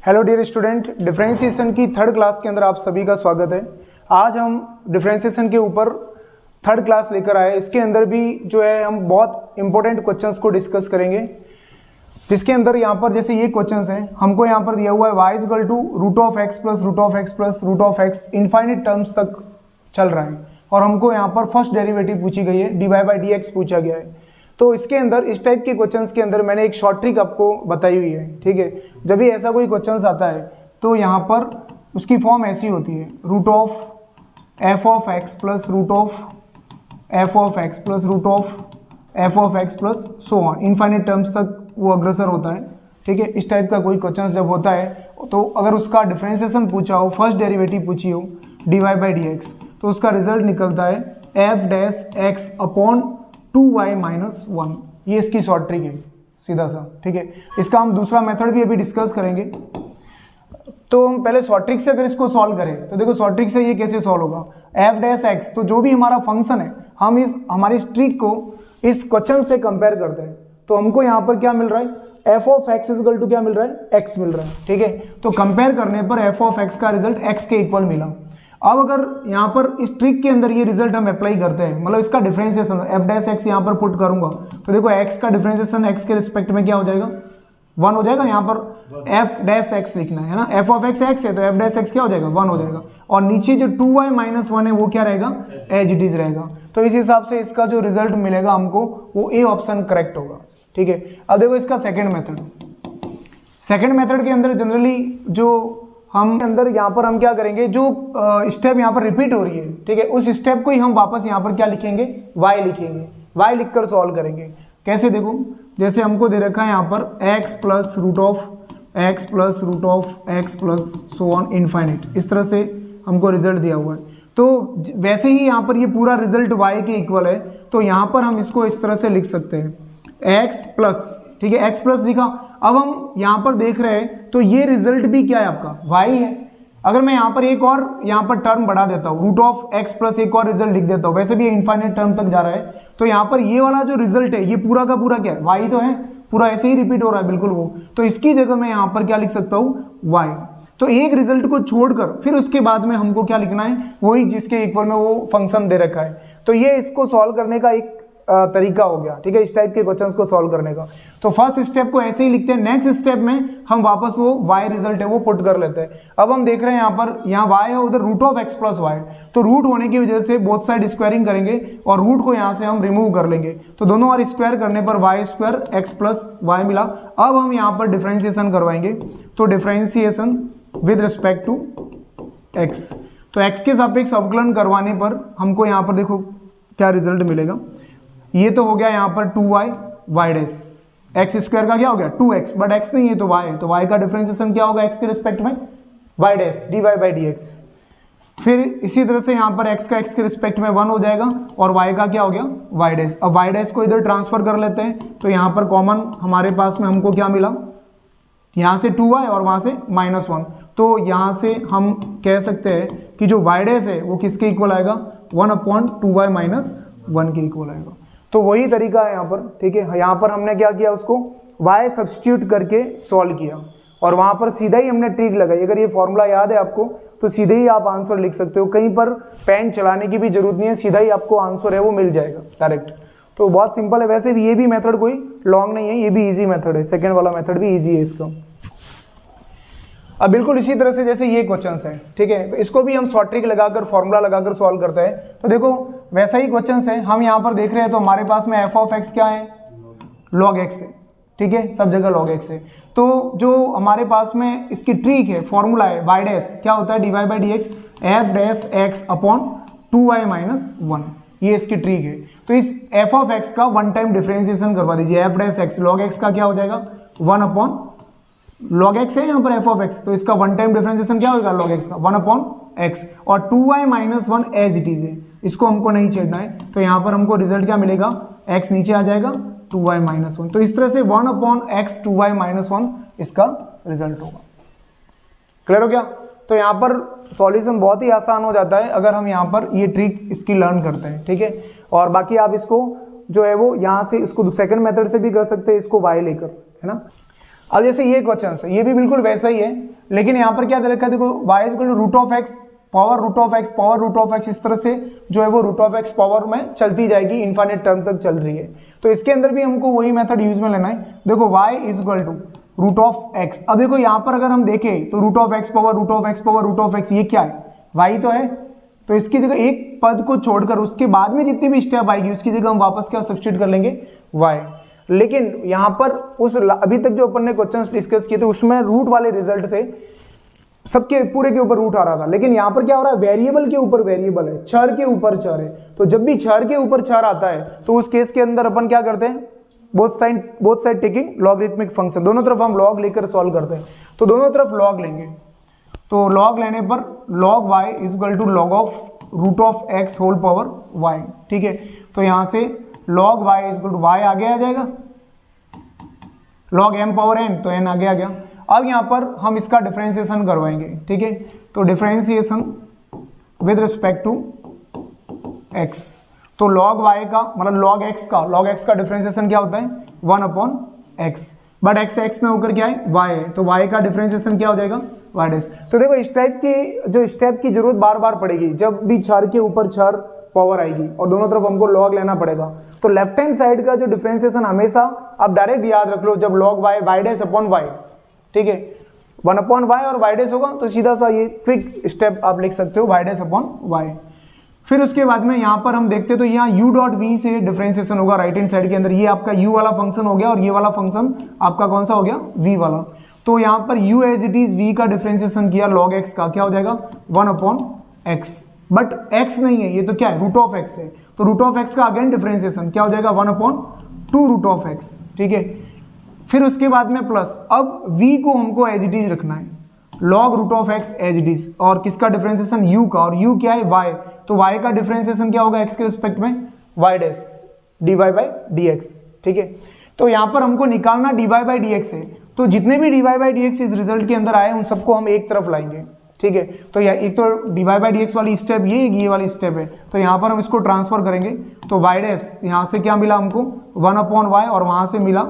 Hello dear student, differentiation की third class के अंदर आप सभी का स्वागत है। आज हम डिफरेंशिएशन के ऊपर थर्ड क्लास लेकर आए। इसके अंदर भी जो है हम बहुत इंपॉर्टेंट क्वेश्चंस को डिस्कस करेंगे, जिसके अंदर यहाँ पर जैसे ये क्वेश्चंस हैं, हमको यहाँ पर दिया हुआ है y equal to root of x plus root of x plus root of x infinite terms तक चल रहा है और हमको यहाँ पर फर्स्ट डेरिवेटिव पूछी गई है, dy बाई डी एक्स पूछा गया है। तो इसके अंदर इस टाइप के क्वेश्चंस के अंदर मैंने एक शॉर्ट ट्रिक आपको बताई हुई है। ठीक है, जब भी ऐसा कोई क्वेश्चंस आता है तो यहाँ पर उसकी फॉर्म ऐसी होती है, root of f of x plus root of f of x plus root of f of x plus so on infinite terms तक वो अग्रसर होता है। ठीक है, इस टाइप का कोई क्वेश्चन जब होता है तो अगर उसका डिफरेंशिएशन पूछा हो, फर्स्ट डेरिवेटिव पूछी हो d y by d x, तो उसका रिजल्ट निकलता है f dash x upon 2y minus 1। ये इसकी शॉर्ट ट्रिक है, सीधा सा। ठीक है, इसका हम दूसरा मेथड भी अभी डिस्कस करेंगे। तो हम पहले शॉर्ट ट्रिक से अगर इसको सॉल्व करें तो देखो शॉर्ट ट्रिक से ये कैसे सॉल्व होगा, एफ डैश एक्स, तो जो भी हमारा फंक्शन है हम हमारी इस ट्रिक को इस क्वेश्चन से कंपेयर करते हैं। तो हमको यहाँ पर क्या मिल रहा है, F of x equal to क्या मिल रहा है, एक्स मिल रहा है। ठीक है, तो कंपेयर करने पर एफ ऑफ एक्स का रिजल्ट एक्स के इक्वल मिला। अब अगर यहाँ पर इस ट्रिक के अंदर ये रिजल्ट हम अप्लाई करते हैं, मतलब इसका डिफरेंशिएशन एफ डैश एक्स यहाँ पर पुट करूंगा तो देखो एक्स का डिफरेंशिएशन एक्स के रिस्पेक्ट में क्या हो जाएगा, 1 हो जाएगा। यहाँ पर एफ डैश एक्स लिखना है ना, एफ ऑफ एक्स एक्स है तो एफ डैश एक्स क्या हो जाएगा, 1 हो जाएगा। और नीचे जो 2y माइनस 1 है वो क्या रहेगा, एज इट इज रहेगा। तो इस हिसाब से इसका जो रिजल्ट मिलेगा हमको वो ए ऑप्शन करेक्ट होगा। ठीक है, अब देखो इसका सेकेंड मेथड के अंदर जनरली जो हम अंदर यहाँ पर हम क्या करेंगे, जो स्टेप यहाँ पर रिपीट हो रही है, ठीक है, उस स्टेप को ही हम वापस यहाँ पर क्या लिखेंगे, y लिखेंगे। y लिखकर सॉल्व करेंगे। कैसे, देखो जैसे हमको दे रखा है यहाँ पर x plus root of x plus root of x plus so on infinite, इस तरह से हमको रिजल्ट दिया हुआ है। तो वैसे ही यहाँ पर ये पूरा रिजल्ट y के इक्वल है, तो यहाँ पर हम इसको इस तरह से लिख सकते हैं x प्लस, ठीक है, x प्लस लिखा। अब हम यहाँ पर देख रहे हैं तो ये रिजल्ट भी क्या है आपका, y है। अगर मैं यहाँ पर एक और यहाँ पर टर्म बढ़ा देता हूँ, रूट ऑफ एक्स प्लस एक और रिजल्ट लिख देता हूँ, वैसे भी इनफाइनाइट टर्म तक जा रहा है, तो यहाँ पर ये वाला जो रिजल्ट है ये पूरा का पूरा क्या है, y तो है, पूरा ऐसे ही रिपीट हो रहा है बिल्कुल वो। तो इसकी जगह मैं यहाँ पर क्या लिख सकता हूँ, y। तो एक रिजल्ट को छोड़कर फिर उसके बाद में हमको क्या लिखना है, वही जिसके इक्वल में वो फंक्शन दे रखा है। तो ये इसको सॉल्व करने का एक तरीका हो गया। ठीक है, इस टाइप के क्वेश्चंस को सॉल्व करने का। तो फर्स्ट स्टेप को ऐसे ही लिखते हैं, नेक्स्ट स्टेप में हम वापस वो y रिजल्ट है वो पुट कर लेते हैं। अब हम देख रहे हैं यहाँ पर यहाँ y है, उधर root of x plus y, तो रूट होने की वजह से बोथ साइड स्क्वायरिंग करेंगे और रूट को यहाँ से हम रिमूव कर लेंगे। तो दोनों बार स्क्वायर करने पर y square x plus y मिला। अब हम यहाँ पर डिफरेंशिएशन करवाएंगे, तो differentiation with respect to x, तो x के सापेक्ष अवकलन करवाने पर हमको यहाँ पर देखो क्या रिजल्ट मिलेगा। ये तो हो गया यहाँ पर 2y y dash, x square का क्या हो गया 2x, बट x नहीं है तो y है, तो y का डिफरेंशिएशन क्या होगा x के रिस्पेक्ट में, y dash dy by d x. फिर इसी तरह से यहाँ पर x का x के रिस्पेक्ट में 1 हो जाएगा और y का क्या हो गया y डैश। अब y डैश को इधर ट्रांसफर कर लेते हैं, तो यहाँ पर कॉमन हमारे पास में हमको क्या मिला, यहाँ से 2y और वहाँ से -1, तो यहाँ से हम कह सकते हैं कि जो y डैश है वो किसके इक्वल आएगा, 1/2y माइनस 1 के इक्वल आएगा। तो वही तरीका है यहाँ पर। ठीक है, यहाँ पर हमने क्या किया, उसको y सब्स्टिट्यूट करके सॉल्व किया और वहाँ पर सीधा ही हमने ट्रिक लगाई। अगर ये फॉर्मूला याद है आपको तो सीधे ही आप आंसर लिख सकते हो, कहीं पर पेन चलाने की भी जरूरत नहीं है, सीधा ही आपको आंसर है वो मिल जाएगा डायरेक्ट। तो बहुत सिंपल है। वैसे भी ये भी मेथड कोई लॉन्ग नहीं है, ये भी ईजी मेथड है, सेकेंड वाला मेथड भी ईजी है इसका। अब बिल्कुल इसी तरह से जैसे ये क्वेश्चन है, ठीक है, तो इसको भी हम शॉर्ट ट्रिक लगाकर फॉर्मूला लगाकर सॉल्व करते हैं। तो देखो वैसा ही क्वेश्चन है, हम यहाँ पर देख रहे हैं तो हमारे पास में एफ ऑफ एक्स क्या है, लॉग एक्स है। ठीक है, सब जगह लॉग एक्स है। तो जो हमारे पास में इसकी ट्रिक है, फॉर्मूला है, वाई डैश क्या होता है, d y by d x f dash x upon 2y minus 1, ये इसकी ट्रिक है। तो इस एफ ऑफ एक्स का वन टाइम डिफरेंशिएशन करवा दीजिए, f dash x log x का क्या हो जाएगा 1 अपॉन लॉग एक्स है यहाँ पर एफ ऑफ एक्स, तो इसका वन टाइम डिफरेंशिएशन क्या होगा लॉग एक्स का 1 अपॉन एक्स, और 2y minus 1 as it is है, इसको हमको नहीं छेड़ना है। तो यहाँ पर हमको रिजल्ट क्या मिलेगा, x नीचे आ जाएगा 2y माइनस 1, तो इस तरह से 1 अपॉन एक्स 2y माइनस 1 इसका रिजल्ट होगा। क्लियर हो गया। तो यहाँ पर सॉल्यूशन बहुत ही आसान हो जाता है अगर हम यहाँ पर ये ट्रिक इसकी लर्न करते हैं। ठीक है, और बाकी आप इसको जो है वो यहाँ से इसको सेकंड मेथड से भी कर सकते हैं, इसको y लेकर, है ना। अब जैसे ये क्वेश्चन है, ये भी बिल्कुल वैसा ही है, लेकिन यहाँ पर क्या दे रखा है, देखो y is equal to root of x power root of x power root of x, इस तरह से जो है वो रूट ऑफ एक्स पावर में चलती जाएगी, इनफाइनाइट टर्म तक चल रही है। तो इसके अंदर भी हमको वही मेथड यूज में लेना है। देखो y is equal to root of x, अब देखो यहाँ पर अगर हम देखें तो root of x power root of x power root of x, ये क्या है, y तो है, तो इसकी जगह एक पद को छोड़कर उसके बाद में जितनी भी स्टेप आएगी उसकी जगह हम वापस क्या सब्स्टिट्यूट कर लेंगे, y। लेकिन यहाँ पर उस अभी तक जो अपन ने क्वेश्चंस डिस्कस किए थे उसमें रूट वाले रिजल्ट थे, सबके पूरे के ऊपर रूट आ रहा था, लेकिन यहाँ पर क्या हो रहा है, वेरिएबल के ऊपर वेरिएबल है, चर के ऊपर चर है। तो जब भी चर के ऊपर चर आता है तो उस केस के अंदर अपन क्या करते हैं, both side taking logarithmic function, दोनों तरफ हम लॉग लेकर सॉल्व करते हैं। तो दोनों तरफ लॉग लेंगे, तो लॉग लेने पर log y is equal to log of root of x whole power y, ठीक है। तो यहाँ से log y is equal to y आगे आ जाएगा, लॉग m पावर n, तो n आगे आ गया। अब यहाँ पर हम इसका डिफरेंशिएशन करवाएंगे, ठीक है। तो differentiation with respect to x, तो log y का मतलब log x का डिफरेंशिएशन क्या होता है, 1/x, बट x न होकर क्या है, y है, तो y का डिफरेंशिएशन क्या हो जाएगा, y डैश। तो देखो इस टाइप की स्टेप की जरूरत बार बार पड़ेगी जब भी चर के ऊपर चर पावर आएगी और दोनों तरफ हमको log लेना पड़ेगा। तो लेफ्ट हैंड साइड का जो डिफरेंशिएशन हमेशा आप डायरेक्ट याद रख लो, जब log y dash upon y, ठीक है, 1/y और y डैश होगा तो सीधा सा ये क्विक स्टेप आप लिख सकते हो, y डैश अपॉन y। फिर उसके बाद में यहाँ पर हम देखते तो यहाँ u डॉट v से डिफरेंशिएशन होगा राइट हैंड साइड के अंदर, ये आपका u वाला फंक्शन हो गया और ये वाला फंक्शन आपका कौन सा हो गया, v वाला। तो यहाँ पर u as it is v का डिफरेंशिएशन किया log x का, क्या हो जाएगा 1/x, बट x नहीं है, ये तो क्या है, रूट ऑफ x है, तो रूट ऑफ x का अगेन डिफरेंशिएशन क्या हो जाएगा 1/2 रूट ऑफ x, ठीक है। फिर उसके बाद में प्लस, अब v को हमको एज इट इज रखना है, log root of x as it is, और किसका डिफरेंशिएशन u का, और u क्या है y, तो y का डिफरेंशिएशन क्या होगा x के रिस्पेक्ट में, y dash dy by dx, ठीक है। तो यहाँ पर हमको निकालना dy बाई dx है, तो जितने भी dy बाई dx इस रिजल्ट के अंदर आए उन सबको हम एक तरफ लाएंगे, ठीक है। तो यह एक तो dy बाई dx वाली स्टेप ये वाली स्टेप है, तो यहाँ पर हम इसको ट्रांसफर करेंगे, तो y डैश यहाँ से क्या मिला हमको 1/y और वहाँ से मिला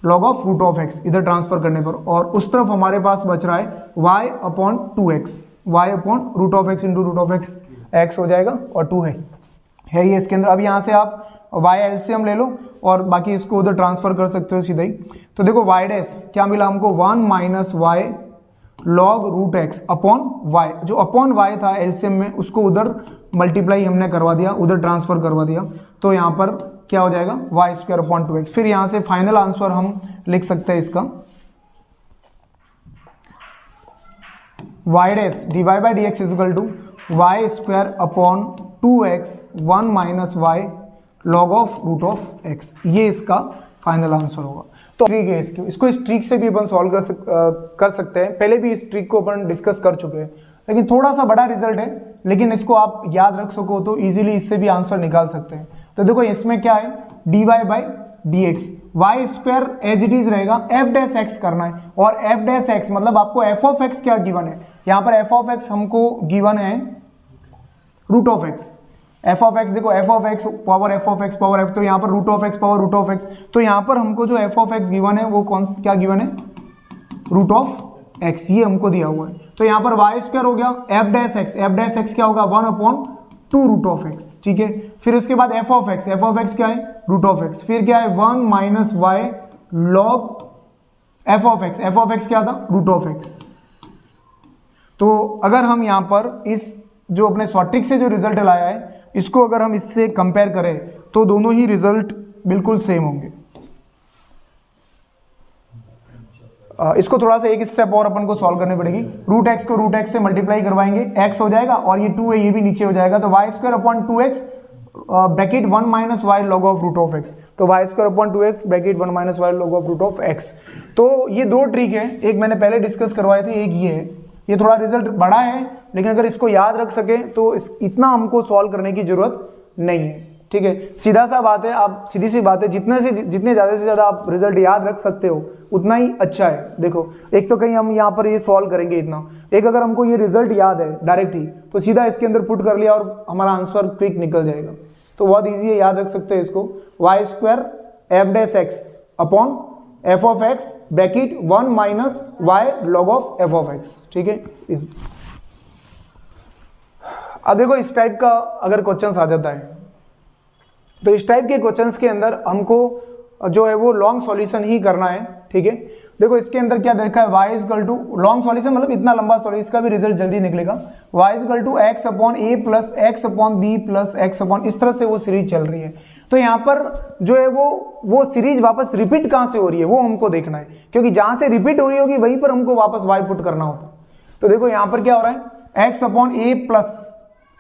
log of root of x इधर ट्रांसफर करने पर, और उस तरफ हमारे पास बच रहा है y/2x, y/ root of x into root of x हो जाएगा और 2 है ये इसके अंदर। अब यहाँ से आप y एलसीएम ले लो और बाकी इसको उधर ट्रांसफर कर सकते हो सीधा ही। तो देखो y डैश क्या मिला हमको 1 - y log root x upon y, जो अपॉन y था एलसीएम में उसको उधर मल्टीप्लाई हमने करवा दिया, उधर ट्रांसफर करवा दिया, तो यहाँ पर क्या हो जाएगा y² 2x। फिर यहाँ से फाइनल आंसर हम लिख सकते हैं इसका y dash dy by dx is equal to y² 2x 1 - y log of root of x, ये इसका फाइनल आंसर होगा। तो ट्रिक है इसको इस ट्रिक से भी अपन सॉल्व कर सकते हैं, पहले भी इस ट्रिक को अपन डिस्कस कर चुके हैं, लेकिन थोड़ा सा बड़ा रिजल्ट है, लेकिन इसको आप याद रख सको तो इजीली इससे भी आंसर निकाल सकते हैं। तो देखो इसमें क्या है dy by dx, y² as it is रहेगा, f डैश x करना है, और f डैश x मतलब आपको f ऑफ x क्या गिवन है, यहाँ पर f ऑफ x हमको गिवन है root of x, f of x देखो f of x power f, तो यहाँ पर root of x power root of x, तो यहाँ पर हमको जो f ऑफ x गिवन है वो कौन क्या गिवन है, रूट ऑफ x, ये हमको दिया हुआ है। तो यहाँ पर y² हो गया f डैश x क्या होगा 1/2 रूट ऑफ x, ठीक है। फिर उसके बाद f ऑफ x क्या है रूट ऑफ x, फिर क्या है 1 - y log f of x क्या था रूट ऑफ x। तो अगर हम यहाँ पर इस जो अपने स्वट्रिक से जो रिजल्ट लाया है इसको अगर हम इससे कंपेयर करें तो दोनों ही रिजल्ट बिल्कुल सेम होंगे। इसको थोड़ा सा एक स्टेप और अपन को सॉल्व करनी पड़ेगी, रूट एक्स को रूट एक्स से मल्टीप्लाई करवाएंगे, x हो जाएगा और ये 2 है ये भी नीचे हो जाएगा, तो y² 2x bracket 1 - y log of root of x, तो y² 2x bracket 1 - y log of root of x। तो ये दो ट्रिक है, एक मैंने पहले डिस्कस करवाए थे, एक ये है, ये थोड़ा रिजल्ट बड़ा है लेकिन अगर इसको याद रख सके तो इतना हमको सॉल्व करने की जरूरत नहीं है, ठीक है। सीधा सा बात है, आप सीधी सी बात है, जितने ज़्यादा से ज़्यादा आप रिजल्ट याद रख सकते हो उतना ही अच्छा है। देखो एक तो कहीं हम यहाँ पर ये सॉल्व करेंगे इतना, एक अगर हमको ये रिजल्ट याद है डायरेक्ट ही तो सीधा इसके अंदर पुट कर लिया और हमारा आंसर क्विक निकल जाएगा, तो बहुत ईजी है, याद रख सकते हो इसको y² f dash x upon f of x bracket 1 minus y log of f of x, ठीक है। इस अब देखो इस टाइप का अगर क्वेश्चंस आ जाता है तो इस टाइप के क्वेश्चंस के अंदर हमको जो है वो लॉन्ग सॉल्यूशन ही करना है, ठीक है। देखो इसके अंदर क्या देखा है, y equal to long solution मतलब इतना लंबा सॉल्यूशन, इसका भी रिजल्ट जल्दी निकलेगा। y equal to x upon a plus x upon b plus x upon, इस तरह से वो सीरीज चल रही है। तो यहाँ पर जो है वो सीरीज वापस रिपीट कहाँ से हो रही है वो हमको देखना है, क्योंकि जहां से रिपीट हो रही होगी वहीं पर हमको वापस y पुट करना होता है। तो देखो यहाँ पर क्या हो रहा है, एक्स अपॉन ए प्लस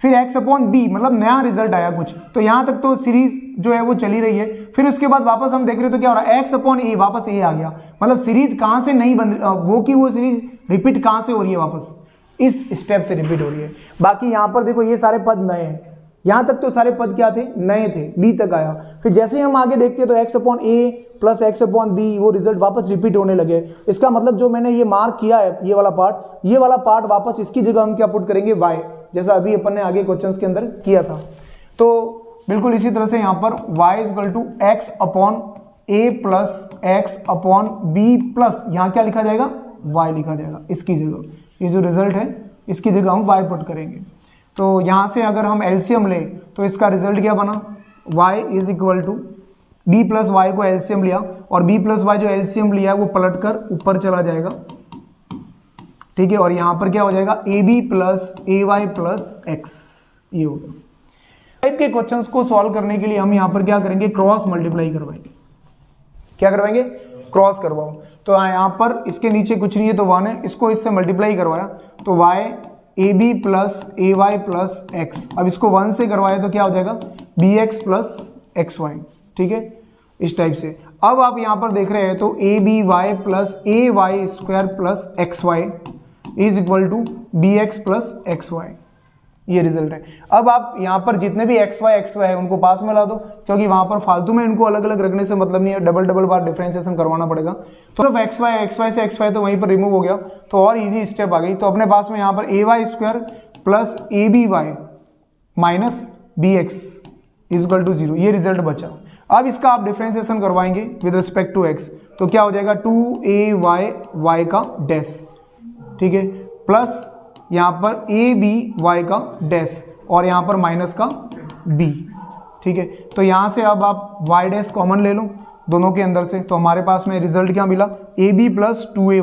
फिर x अपॉन बी, मतलब नया रिजल्ट आया कुछ, तो यहां तक तो सीरीज जो है वो चली रही है। फिर उसके बाद वापस हम देख रहे हैं तो क्या हो रहा है, x अपॉन ए, वापस ए आ गया, मतलब सीरीज कहां से नहीं बन वो सीरीज रिपीट कहां से हो रही है, वापस इस स्टेप से रिपीट हो रही है। बाकी यहां पर देखो ये सारे पद नए हैं, यहां तक तो सारे पद क्या थे, नए थे, बी तक आया। फिर जैसे ही हम आगे देखते हैं तो x upon a plus x upon B, वो रिजल्ट वापस रिपीट होने लगे। इसका मतलब जो मैंने ये मार्क किया है ये वाला पार्ट वापस इसकी जगह हम क्या पुट करेंगे, y, जैसा अभी अपन ने आगे क्वेश्चंस के अंदर किया था। तो बिल्कुल इसी तरह से यहाँ पर y equal to x upon a plus x upon b plus, यहाँ क्या लिखा जाएगा, y लिखा जाएगा इसकी जगह। ये जो रिजल्ट है इसकी जगह हम y पुट करेंगे। तो यहाँ से अगर हम एलसीएम ले तो इसका रिजल्ट क्या बना, y is equal to b plus y को एलसीएम लिया, और b प्लस वाई जो एलसीएम लिया है वो पलट कर ऊपर चला जाएगा, ठीक है। और यहाँ पर क्या हो जाएगा, a b plus a y plus x, ये होगा। टाइप के क्वेश्चंस को सॉल्व करने के लिए हम यहाँ पर क्या करेंगे, क्रॉस मल्टीप्लाई करवाएंगे। क्या करवाएंगे, क्रॉस करवाओ। तो यहाँ पर इसके नीचे कुछ नहीं है तो 1 है, इसको इससे मल्टीप्लाई करवाया तो y a b plus a y plus x. अब इसको 1 से करवाया तो क्या हो जाएगा, b x plus x y, ठीक है, इस टाइप से। अब आप यहाँ पर देख रहे हैं तो a B y plus a Y square plus x y is equal to b x plus x y, ये रिजल्ट है। अब आप यहाँ पर जितने भी एक्स वाई है उनको पास में ला दो, क्योंकि वहां पर फालतू में इनको अलग अलग रखने से मतलब नहीं है, डबल बार डिफरेंशिएशन करवाना पड़ेगा। तो सिर्फ एक्स वाई से एक्स वाई तो वहीं पर रिमूव हो गया, तो और इजी स्टेप आ गई। तो अपने पास में यहाँ पर A Y square plus A B Y minus B X is equal to 0, ये रिजल्ट बचा। अब इसका आप डिफरेंशिएशन करवाएंगे विद रिस्पेक्ट टू एक्स, तो क्या हो जाएगा 2a वाई का डैश, ठीक है, प्लस यहाँ पर ए बी वाई का डैश और यहाँ पर माइनस का b, ठीक है। तो यहाँ से अब आप y डैश कॉमन ले लो दोनों के अंदर से, तो हमारे पास में रिजल्ट क्या मिला, a b plus 2a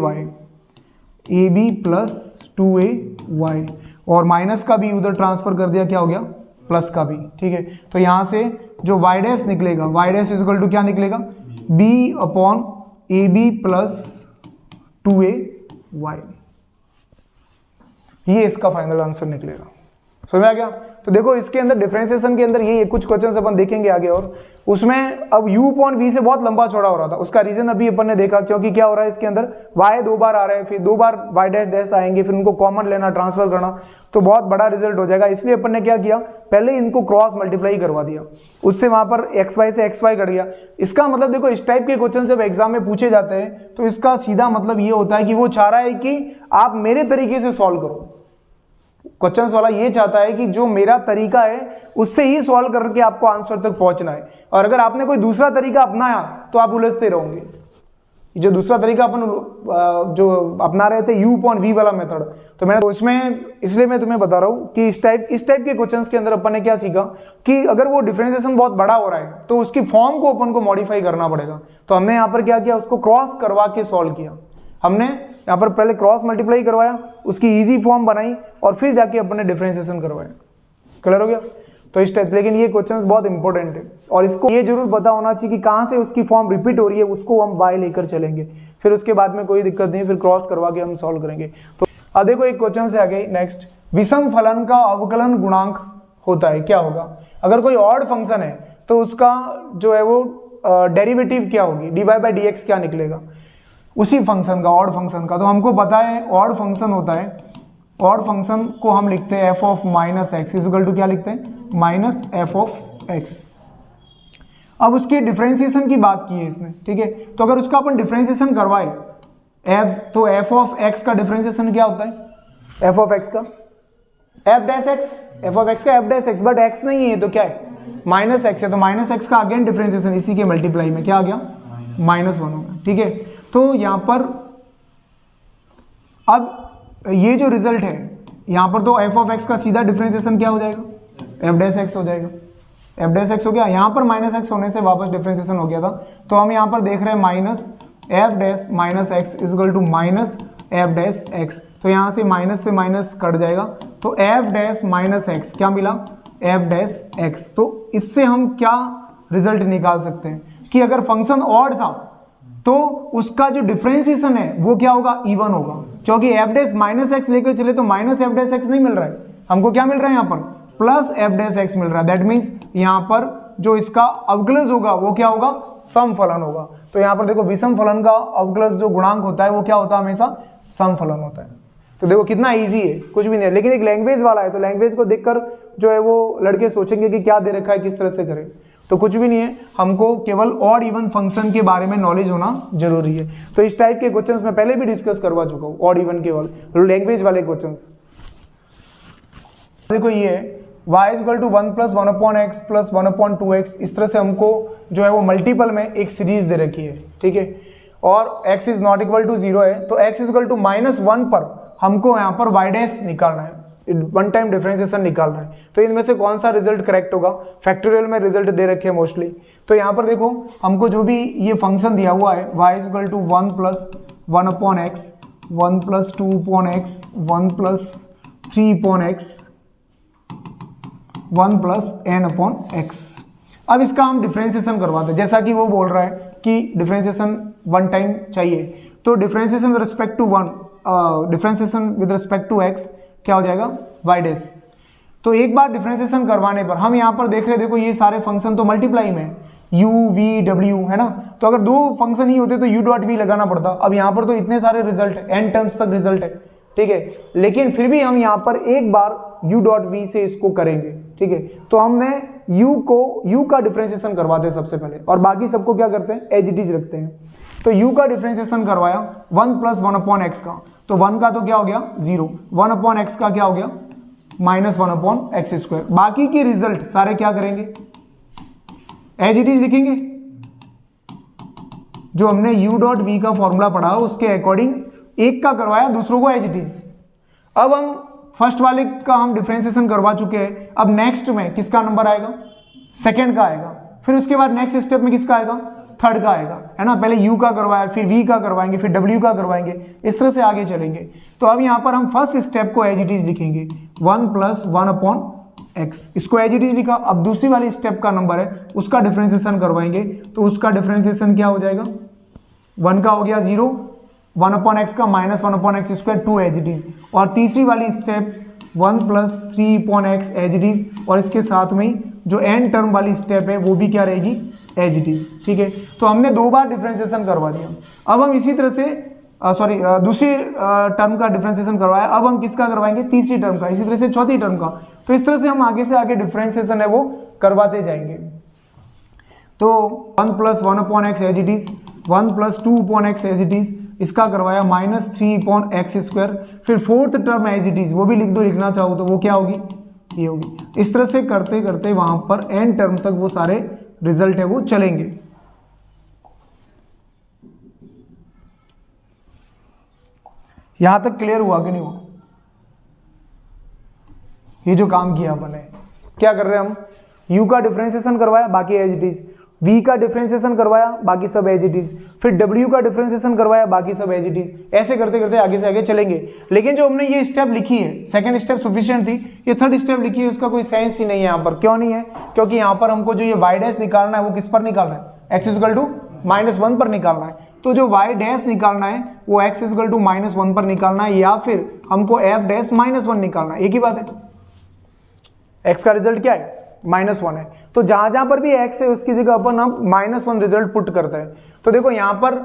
y, और माइनस का b उधर ट्रांसफर कर दिया, क्या हो गया, प्लस का b, ठीक है। तो यहाँ से जो y डैश निकलेगा, y dash is equal to क्या निकलेगा, b upon a b plus 2a y, ये इसका फाइनल आंसर निकलेगा। समझ में आ गया। तो देखो इसके अंदर डिफरेंशिएशन के अंदर ये कुछ क्वेश्चंस अपन देखेंगे आगे, और उसमें अब u अपॉन v से बहुत लंबा चौड़ा हो रहा था, उसका रीजन अभी अपन ने देखा, क्योंकि क्या हो रहा है इसके अंदर y 2 बार आ रहा है, फिर 2 बार y डैश डैश आएंगे, फिर उनको कॉमन लेना, ट्रांसफर करना, तो बहुत बड़ा रिजल्ट हो जाएगा। इसलिए अपन ने क्या किया, पहले इनको क्रॉस मल्टीप्लाई करवा दिया, उससे वहां पर एक्स वाई से एक्स वाई कट गया। इसका मतलब देखो इस टाइप के क्वेश्चन जब एग्जाम में पूछे जाते हैं तो इसका सीधा मतलब ये होता है कि वो चाह रहा है कि आप मेरे तरीके से सॉल्व करो। क्वेश्चंस वाला ये चाहता है कि जो मेरा तरीका है उससे ही सॉल्व करके आपको आंसर तक पहुंचना है, और अगर आपने कोई दूसरा तरीका अपनाया तो आप उलझते रहोगे। जो दूसरा तरीका अपन जो अपना रहे थे u अपॉन v वाला मेथड, तो मैंने तो इसमें इसलिए मैं तुम्हें बता रहा हूं कि इस टाइप के क्वेश्चंस के अंदर अपन ने क्या सीखा कि अगर वो डिफरेंशिएशन बहुत बड़ा हो रहा है तो उसकी फॉर्म को अपन को मॉडिफाई करना पड़ेगा। तो हमने यहाँ पर क्या किया, उसको क्रॉस करवा के सॉल्व किया। हमने यहाँ पर पहले क्रॉस मल्टीप्लाई करवाया, उसकी इजी फॉर्म बनाई, और फिर जाके अपन ने डिफरेंशिएशन करवाया। क्लियर हो गया। तो इस टाइप, लेकिन ये क्वेश्चंस बहुत इंपॉर्टेंट है, और इसको ये जरूर पता होना चाहिए कि कहाँ से उसकी फॉर्म रिपीट हो रही है, उसको हम बाय लेकर चलेंगे, फिर उसके बाद में कोई दिक्कत नहीं, फिर क्रॉस करवा के हम सॉल्व करेंगे। तो अब देखो एक क्वेश्चन से आगे नेक्स्ट, विषम फलन का अवकलन गुणांक होता है, क्या होगा। अगर कोई ऑड फंक्शन है तो उसका जो है वो डेरिवेटिव क्या होगी, dy बाई डी एक्स क्या निकलेगा उसी फंक्शन का, ऑड फंक्शन का। तो हमको पता है ऑड फंक्शन होता है, ऑड फंक्शन को हम लिखते हैं f of minus x is equal to क्या लिखते हैं, माइनस एफ ऑफ एक्स। अब उसके डिफरेंशिएशन की बात की है इसने, ठीक है। तो अगर उसका अपन डिफरेंशिएशन करवाए एफ, तो एफ ऑफ एक्स का डिफरेंशिएशन क्या होता है, एफ ऑफ एक्स का F dash X, F of x का F dash X, but X नहीं है तो क्या है, माइनस एक्स है, तो माइनस एक्स का अगेन डिफरेंशिएशन इसी के मल्टीप्लाई में क्या आ गया, -1 होगा, ठीक है। तो यहाँ पर अब ये जो रिजल्ट है यहाँ पर, तो एफ ऑफ एक्स का सीधा डिफ्रेंसिएशन क्या हो जाएगा, एफ डैश एक्स हो जाएगा। एफ डैश एक्स हो गया, यहाँ पर -x होने से वापस डिफ्रेंसिएशन हो गया था, तो हम यहाँ पर देख रहे हैं minus f dash minus x is equal to minus f dash x. तो यहाँ से माइनस कट जाएगा, तो एफ डैश माइनस एक्स क्या मिला, एफ डैश एक्स। तो इससे हम क्या रिजल्ट निकाल सकते हैं कि अगर फंक्शन ऑड था तो उसका जो डिफरेंशिएशन है वो क्या होगा, इवन होगा, क्योंकि एफ डैश माइनस एक्स लेकर चले तो माइनस एफ डैश एक्स नहीं मिल रहा है, हमको क्या मिल रहा है यहाँ पर, प्लस एफ डैश एक्स मिल रहा है। दैट मीन्स यहाँ पर जो इसका अवकलज होगा वो क्या होगा, सम फलन होगा। तो यहाँ पर देखो विषम फलन का अवकलज जो गुणांक होता है वो क्या होता है, हमेशा सम फलन होता है। तो देखो कितना इजी है, कुछ भी नहीं है, लेकिन एक लैंग्वेज वाला है, तो लैंग्वेज को देखकर जो है वो लड़के सोचेंगे कि क्या दे रखा है, किस तरह से करें। तो कुछ भी नहीं है, हमको केवल ऑड इवन फंक्शन के बारे में नॉलेज होना जरूरी है। तो इस टाइप के क्वेश्चंस मैं पहले भी डिस्कस करवा चुका हूँ, ऑड इवन केवल लैंग्वेज वाले क्वेश्चंस। देखो ये y is equal to 1 plus 1/x plus 1/2x, इस तरह से हमको जो है वो मल्टीपल में एक सीरीज दे रखी है, ठीक है, और x is not equal to 0 है, तो x इज इक्वल टू -1 पर हमको यहाँ पर y डैश निकालना है, वन टाइम डिफरेंशिएशन निकालना है। तो इनमें से कौन सा रिजल्ट करेक्ट होगा, फैक्टोरियल में रिजल्ट दे रखे हैं मोस्टली। तो यहाँ पर देखो हमको जो भी ये फंक्शन दिया हुआ है y is equal to 1 plus 1/x 1 plus 2/x 1 plus 3/x 1 plus n/x। अब इसका हम डिफरेंशिएशन करवाते हैं, जैसा कि वो बोल रहा है कि डिफरेंशिएशन वन टाइम चाहिए, तो differentiation with respect to differentiation with respect to x क्या हो जाएगा, y डैश। तो एक बार डिफरेंशिएशन करवाने पर हम यहाँ पर देख रहे हैं, देखो ये सारे फंक्शन तो मल्टीप्लाई में u v w है ना, तो अगर दो फंक्शन ही होते तो u डॉट v लगाना पड़ता। अब यहाँ पर तो इतने सारे रिजल्ट है, n टर्म्स तक रिजल्ट है, ठीक है, लेकिन फिर भी हम यहाँ पर एक बार u डॉट v से इसको करेंगे, ठीक है। तो हमने u का डिफरेंशिएशन करवाते हैं सबसे पहले, और बाकी सबको क्या करते हैं, एज इट इज रखते हैं। तो u का डिफरेंशिएशन करवाया 1 प्लस 1/x का, तो 1 का तो क्या हो गया 0, 1/x का क्या हो गया -1/x²। बाकी के रिजल्ट सारे क्या करेंगे, एज इट इज लिखेंगे, जो हमने u डॉट v का फॉर्मूला पढ़ा उसके अकॉर्डिंग एक का करवाया, दूसरों को एज इट इज। अब हम फर्स्ट वाले का हम डिफरेंशिएशन करवा चुके हैं, अब नेक्स्ट में किसका नंबर आएगा, सेकेंड का आएगा, फिर उसके बाद नेक्स्ट स्टेप में किसका आएगा, थर्ड का आएगा, है ना। पहले u का करवाया, फिर v का करवाएंगे, फिर w का करवाएंगे, इस तरह से आगे चलेंगे। तो अब यहाँ पर हम फर्स्ट स्टेप को एज इट इज लिखेंगे 1 प्लस 1/x, इसको एज इट इज लिखा। अब दूसरी वाली स्टेप का नंबर है उसका डिफरेंशिएशन करवाएंगे, तो उसका डिफरेंशिएशन क्या हो जाएगा, 1 का हो गया 0, 1/x का -1/x² 2 एज इट इज, और तीसरी वाली step 1 plus 3/x as it is, और इसके साथ में जो n टर्म वाली स्टेप है वो भी क्या रहेगी, एज इट इज, ठीक है। तो हमने दो बार डिफरेंशिएशन करवा दिया। अब हम इसी तरह से दूसरी टर्म का डिफरेंशिएशन करवाया, अब हम किसका करवाएंगे, तीसरी टर्म का, इसी तरह से चौथी टर्म का। तो इस तरह से हम आगे से आगे डिफरेंशिएशन है वो करवाते जाएंगे। तो 1 plus 1/x as it is, 1 plus 2/x as it is, इसका करवाया -3/x², फिर fourth term as it is, वो भी लिख दो, लिखना चाहो तो वो क्या होगी, ये होगी। इस तरह से करते करते वहां पर n टर्म तक वो सारे रिजल्ट है वो चलेंगे। यहां तक क्लियर हुआ कि नहीं हुआ, ये जो काम किया अपन ने, क्या कर रहे हैं हम, u का डिफरेंशिएशन करवाया, बाकी एज इट इज, v का डिफरेंशिएशन करवाया, बाकी सब एज इट इज, फिर w का डिफरेंशिएशन करवाया, बाकी सब एज इट इज। ऐसे करते करते आगे से आगे चलेंगे। लेकिन जो हमने ये स्टेप लिखी है, सेकंड स्टेप सफिशिएंट थी, ये थर्ड स्टेप लिखी है, उसका कोई सेंस ही नहीं है यहाँ पर। क्यों नहीं है, क्योंकि यहाँ पर हमको जो ये y डैश निकालना है वो किस पर निकालना है, x इक्वल टू -1 पर निकालना है। तो जो y डैश निकालना है वो x इक्वल टू -1 पर निकालना है, या फिर हमको f डैश -1 निकालना है, एक ही बात है। x का रिजल्ट क्या है, -1 है, तो जहां जहां पर भी x है उसकी जगह अपन हम -1 रिजल्ट पुट करते हैं। तो देखो यहां पर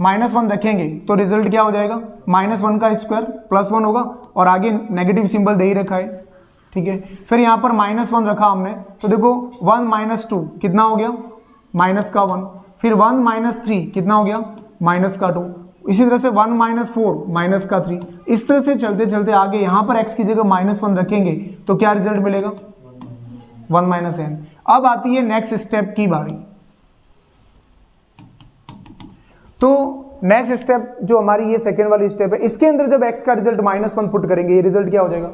-1 रखेंगे तो रिजल्ट क्या हो जाएगा, -1 का स्क्वायर +1 होगा, और आगे नेगेटिव सिंबल दे ही रखा है, ठीक है। फिर यहां पर -1 रखा हमने, तो देखो 1 - 2 कितना हो गया, -1, फिर 1 - 3 कितना हो गया, -2, इसी तरह से 1 - 4 -3। इस तरह से चलते चलते आगे यहां पर x की जगह -1 रखेंगे तो क्या रिजल्ट मिलेगा, 1 - n। अब आती है नेक्स्ट स्टेप की बारी। तो नेक्स्ट स्टेप जो हमारी ये सेकेंड वाली स्टेप है, इसके अंदर जब x का रिजल्ट -1 पुट करेंगे, ये रिजल्ट क्या हो जाएगा,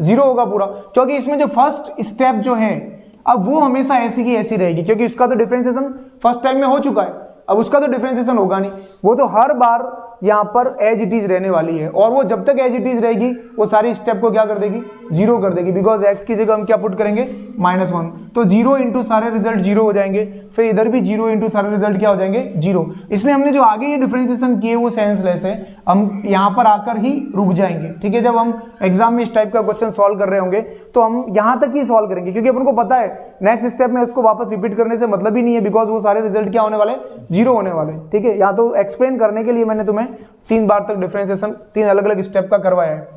0 होगा पूरा, क्योंकि इसमें जो फर्स्ट स्टेप जो है अब वो हमेशा ऐसी की ऐसी रहेगी, क्योंकि उसका तो डिफरेंशिएशन फर्स्ट टाइम में हो चुका है, अब उसका तो डिफरेंशिएशन होगा नहीं, वो तो हर बार यहाँ पर एज इट इज रहने वाली है, और वो जब तक एज इट इज रहेगी वो सारी स्टेप को क्या कर देगी, 0 कर देगी, बिकॉज x की जगह हम क्या पुट करेंगे, -1, तो 0 इंटू सारे रिजल्ट 0 हो जाएंगे, फिर इधर भी 0 इंटू सारे रिजल्ट क्या हो जाएंगे, 0। इसलिए हमने जो आगे ये डिफरेंशिएशन किए वो सेंसलेस है, हम यहाँ पर आकर ही रुक जाएंगे, ठीक है। जब हम एग्जाम में इस टाइप का क्वेश्चन सॉल्व कर रहे होंगे तो हम यहाँ तक ही सॉल्व करेंगे, क्योंकि अपन को पता है नेक्स्ट स्टेप में उसको वापस रिपीट करने से मतलब ही नहीं है, बिकॉज वो सारे रिजल्ट क्या होने वाले, 0 होने वाले, ठीक है। या तो एक्सप्लेन करने के लिए मैंने तुम्हें 3 बार तक डिफरेंशिएशन 3 अलग अलग स्टेप का करवाया है,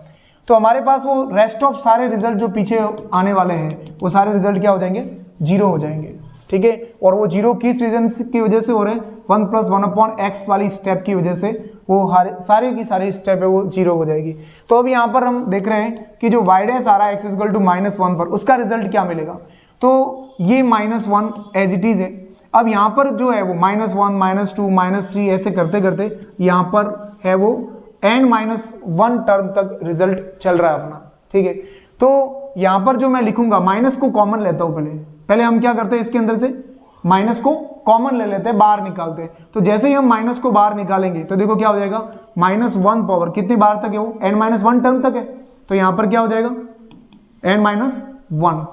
तो हमारे पास वो रेस्ट ऑफ सारे रिजल्ट जो पीछे आने वाले हैं वो सारे रिजल्ट क्या हो जाएंगे, 0 हो जाएंगे, ठीक है। और वो 0 किस रीजन की वजह से हो रहे हैं, 1 + 1/x वाली स्टेप की वजह से वो सारे की सारी स्टेप है वो 0 हो जाएगी। तो अब यहाँ पर हम देख रहे हैं कि जो y' आ रहा है x = -1 पर, उसका रिजल्ट क्या मिलेगा, तो ये -1 एज इट इज है। अब यहाँ पर जो है वो -1, -2, -3 ऐसे करते करते यहाँ पर है वो n-1 टर्म तक रिजल्ट चल रहा है अपना, ठीक है। तो यहाँ पर जो मैं लिखूंगा, माइनस को कॉमन लेता हूँ, पहले हम क्या करते हैं, इसके अंदर से माइनस को कॉमन ले लेते हैं, बाहर निकालते हैं। तो जैसे ही हम माइनस को बाहर निकालेंगे तो देखो क्या हो जाएगा, -1 पावर कितनी बार तक है वो, n-1 टर्म तक है, तो यहाँ पर क्या हो जाएगा, n-1।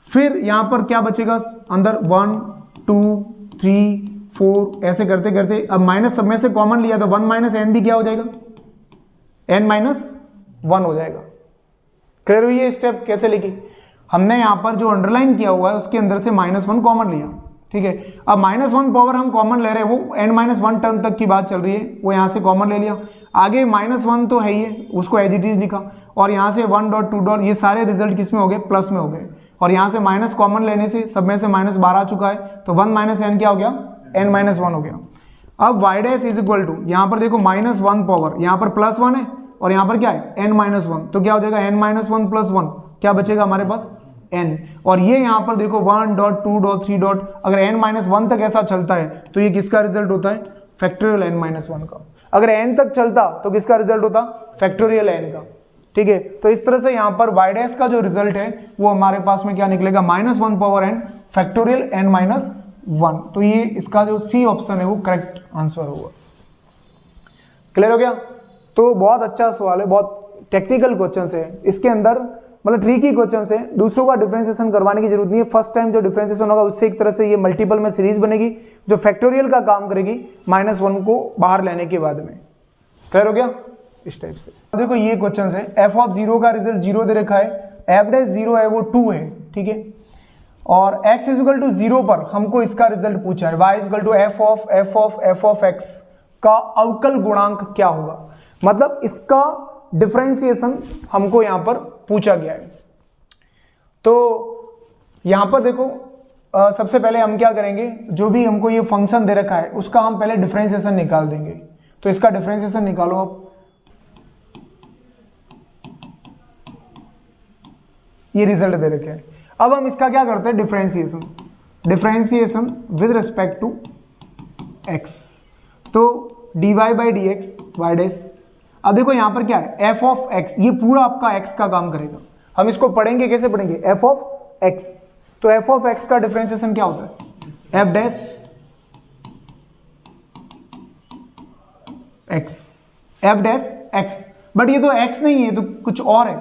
फिर यहाँ पर क्या बचेगा अंदर, 1, 2, 3, 4 ऐसे करते करते, अब माइनस सब में से कॉमन लिया तो 1 - n भी क्या हो जाएगा, n-1 हो जाएगा। क्लियर हुई ये स्टेप कैसे लिखी, हमने यहाँ पर जो अंडरलाइन किया हुआ है उसके अंदर से -1 कॉमन लिया, ठीक है। अब -1 पावर हम कॉमन ले रहे हैं, वो n-1 टर्म तक की बात चल रही है, वो यहाँ से कॉमन ले लिया, आगे -1 तो है ही है, उसको एज इट इज लिखा, और यहाँ से 1 डॉट 2 डॉट, ये सारे रिजल्ट किस में हो गए, प्लस में हो गए, और यहाँ से माइनस कॉमन लेने से सब में से माइनस बाहर आ चुका है, तो 1 - n क्या हो गया, n-1 हो गया। अब y' = यहाँ पर देखो -1 पावर, यहाँ पर +1 है और यहाँ पर क्या है, n-1, तो क्या हो जाएगा, n-1 + 1 क्या बचेगा हमारे पास, n। और ये यहाँ पर देखो 1 डॉट 2 डॉट 3 डॉट, अगर n-1 तक ऐसा चलता है तो ये किसका रिजल्ट होता है, फैक्टोरियल n-1 का। अगर n तक चलता तो किसका रिजल्ट होता, फैक्टोरियल n का, ठीक है। तो इस तरह से यहाँ पर y' का जो रिजल्ट है वो हमारे पास में क्या निकलेगा, -1 पावर n फैक्टोरियल n-1। तो ये इसका जो सी ऑप्शन है वो करेक्ट आंसर होगा। क्लियर हो गया। तो बहुत अच्छा सवाल है, बहुत टेक्निकल क्वेश्चन है, इसके अंदर मतलब ट्रिकी क्वेश्चन है, दूसरों का डिफरेंशिएशन करवाने की जरूरत नहीं है। फर्स्ट टाइम जो डिफरेंशिएशन होगा उससे एक तरह से ये मल्टीपल में सीरीज बनेगी जो फैक्टोरियल का काम करेगी -1 को बाहर लेने के बाद में। क्लियर हो गया इस टाइप से। देखो ये क्वेश्चन है, f(0) का रिजल्ट 0 दे रखा है, f'(0) है वो 2 है, ठीक है, और x = 0 पर हमको इसका रिजल्ट पूछा है, y = f(f)(f)(x) का अवकल गुणांक क्या होगा, मतलब इसका डिफरेंशिएशन हमको यहां पर पूछा गया है। तो यहां पर देखो सबसे पहले हम क्या करेंगे, जो भी हमको ये फंक्शन दे रखा है उसका हम पहले डिफरेंशिएशन निकाल देंगे। तो इसका डिफरेंशिएशन निकालो आप, ये रिजल्ट दे रखे हैं। अब हम इसका क्या करते हैं, differentiation with respect to x, तो dy/dx y'। अब देखो यहां पर क्या है, f(x), ये पूरा आपका x का काम करेगा। हम इसको पढ़ेंगे, कैसे पढ़ेंगे, f(x), तो f(x) का डिफरेंशिएशन क्या होता है, f'(x), बट ये तो x नहीं है, तो कुछ और है।